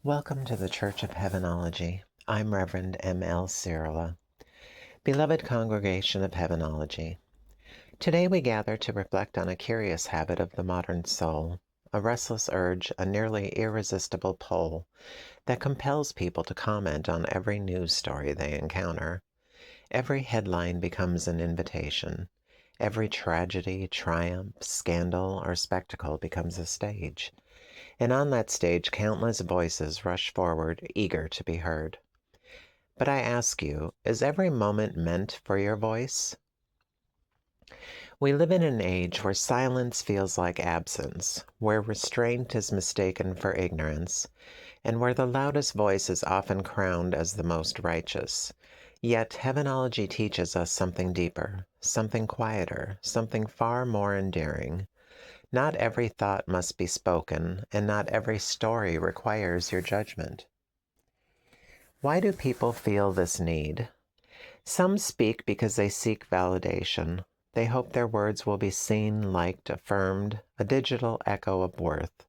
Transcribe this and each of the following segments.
Welcome to the Church of Heavenology. I'm Reverend M.L. Siirila. Beloved congregation of Heavenology, today we gather to reflect on a curious habit of the modern soul, a restless urge, a nearly irresistible pull that compels people to comment on every news story they encounter. Every headline becomes an invitation. Every tragedy, triumph, scandal, or spectacle becomes a stage. And on that stage, countless voices rush forward, eager to be heard. But I ask you, is every moment meant for your voice? We live in an age where silence feels like absence, where restraint is mistaken for ignorance, and where the loudest voice is often crowned as the most righteous. Yet Heavenology teaches us something deeper, something quieter, something far more endearing. Not every thought must be spoken, and not every story requires your judgment. Why do people feel this need? Some speak because they seek validation. They hope their words will be seen, liked, affirmed, a digital echo of worth.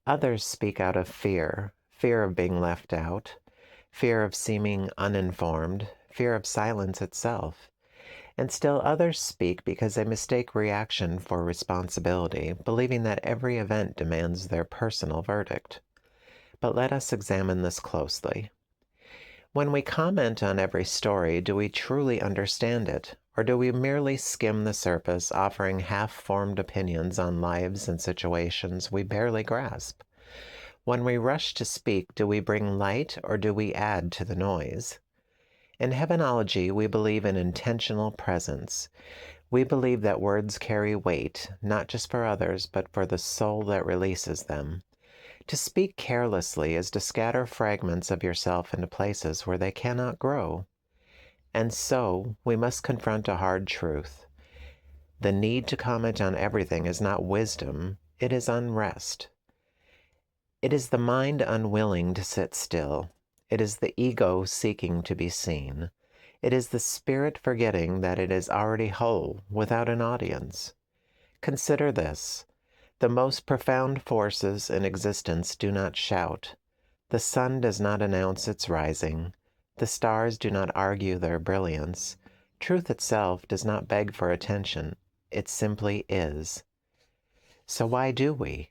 Others speak out of fear, fear of being left out, fear of seeming uninformed, fear of silence itself. And still others speak because they mistake reaction for responsibility, believing that every event demands their personal verdict. But let us examine this closely. When we comment on every story, do we truly understand it, or do we merely skim the surface, offering half-formed opinions on lives and situations we barely grasp? When we rush to speak, do we bring light, or do we add to the noise? In Heavenology, we believe in intentional presence. We believe that words carry weight, not just for others, but for the soul that releases them. To speak carelessly is to scatter fragments of yourself into places where they cannot grow. And so, we must confront a hard truth. The need to comment on everything is not wisdom, it is unrest. It is the mind unwilling to sit still. It is the ego seeking to be seen. It is the spirit forgetting that it is already whole without an audience. Consider this. The most profound forces in existence do not shout. The sun does not announce its rising. The stars do not argue their brilliance. Truth itself does not beg for attention. It simply is. So why do we?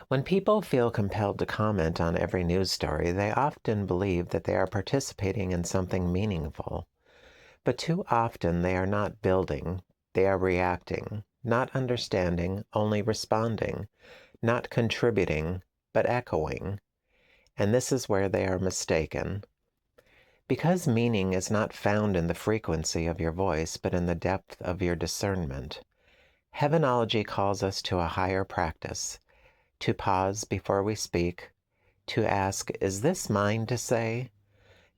When people feel compelled to comment on every news story, they often believe that they are participating in something meaningful. But too often they are not building, they are reacting, not understanding, only responding, not contributing, but echoing. And this is where they are mistaken. Because meaning is not found in the frequency of your voice, but in the depth of your discernment. Heavenology calls us to a higher practice. To pause before we speak, to ask, is this mine to say?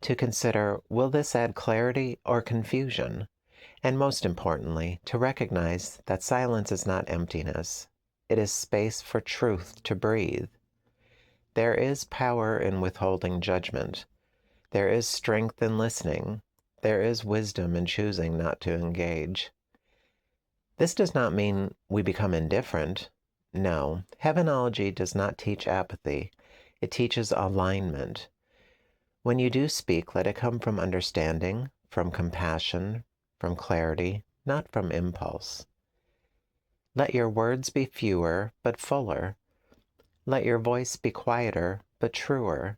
To consider, will this add clarity or confusion? And most importantly, to recognize that silence is not emptiness. It is space for truth to breathe. There is power in withholding judgment. There is strength in listening. There is wisdom in choosing not to engage. This does not mean we become indifferent. No, Heavenology does not teach apathy. It teaches alignment. When you do speak, let it come from understanding, from compassion, from clarity, not from impulse. Let your words be fewer, but fuller. Let your voice be quieter, but truer.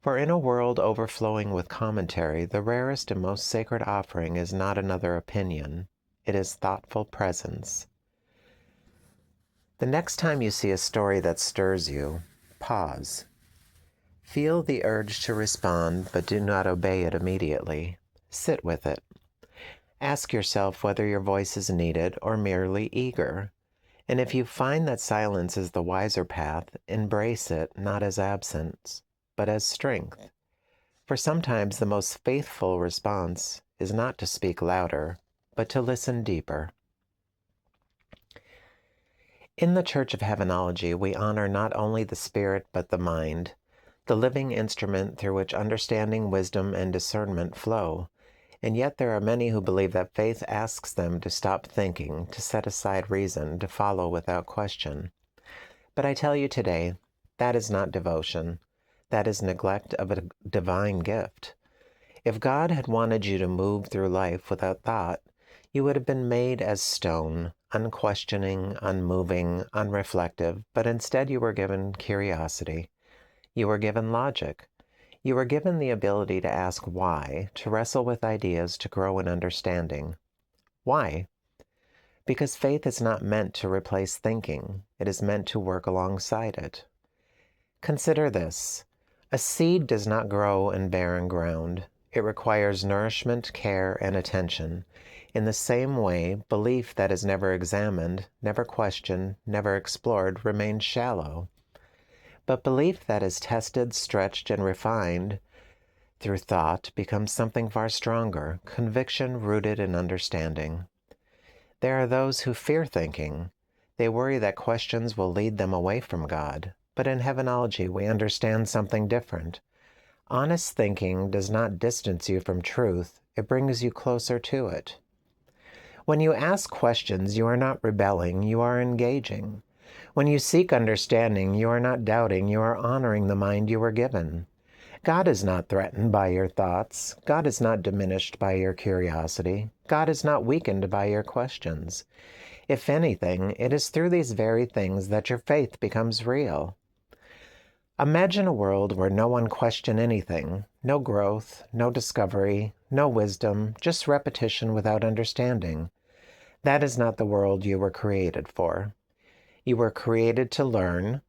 For in a world overflowing with commentary, the rarest and most sacred offering is not another opinion. It is thoughtful presence. The next time you see a story that stirs you, pause. Feel the urge to respond, but do not obey it immediately. Sit with it. Ask yourself whether your voice is needed or merely eager. And if you find that silence is the wiser path, embrace it not as absence, but as strength. For sometimes the most faithful response is not to speak louder, but to listen deeper. In the Church of Heavenology, we honor not only the spirit but the mind, the living instrument through which understanding, wisdom, and discernment flow. And yet there are many who believe that faith asks them to stop thinking, to set aside reason, to follow without question. But I tell you today, That is not devotion. That is neglect of a divine gift. If God had wanted you to move through life without thought, you would have been made as stone, unquestioning, unmoving, unreflective, but instead you were given curiosity. You were given logic. You were given the ability to ask why, to wrestle with ideas, to grow in understanding. Why? Because faith is not meant to replace thinking. It is meant to work alongside it. Consider this. A seed does not grow in barren ground. It requires nourishment, care, and attention. In the same way, belief that is never examined, never questioned, never explored remains shallow. But belief that is tested, stretched, and refined through thought becomes something far stronger, conviction rooted in understanding. There are those who fear thinking. They worry that questions will lead them away from God. But in Heavenology, we understand something different. Honest thinking does not distance you from truth, it brings you closer to it. When you ask questions, you are not rebelling, you are engaging. When you seek understanding, you are not doubting, you are honoring the mind you were given. God is not threatened by your thoughts. God is not diminished by your curiosity. God is not weakened by your questions. If anything, it is through these very things that your faith becomes real. Imagine a world where no one questioned anything, no growth, no discovery, no wisdom, just repetition without understanding. That is not the world you were created for. You were created to learn,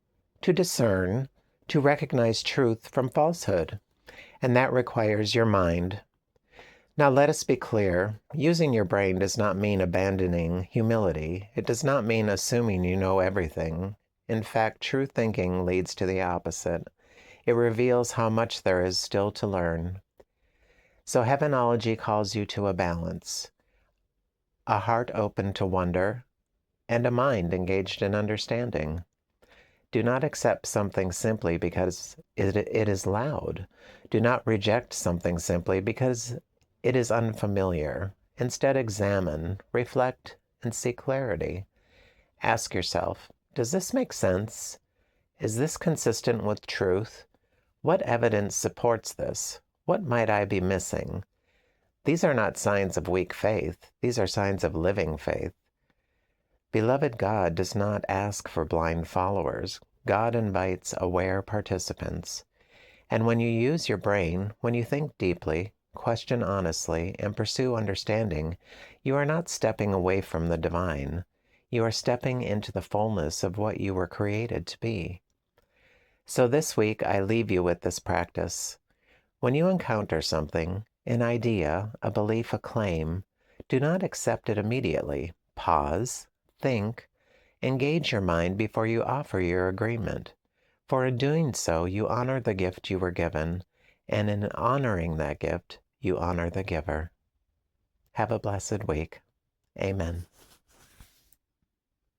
to discern, to recognize truth from falsehood, and that requires your mind. Now let us be clear, using your brain does not mean abandoning humility. It does not mean assuming you know everything. In fact, true thinking leads to the opposite. It reveals how much there is still to learn. So Heavenology calls you to a balance, a heart open to wonder, and a mind engaged in understanding. Do not accept something simply because it is loud. Do not reject something simply because it is unfamiliar. Instead, examine, reflect, and seek clarity. Ask yourself, does this make sense? Is this consistent with truth? What evidence supports this? What might I be missing? These are not signs of weak faith. These are signs of living faith. Beloved, God does not ask for blind followers. God invites aware participants. And when you use your brain, when you think deeply, question honestly, and pursue understanding, you are not stepping away from the divine. You are stepping into the fullness of what you were created to be. So this week, I leave you with this practice. When you encounter something, an idea, a belief, a claim, do not accept it immediately. Pause, think, engage your mind before you offer your agreement. For in doing so, you honor the gift you were given, and in honoring that gift, you honor the giver. Have a blessed week. Amen.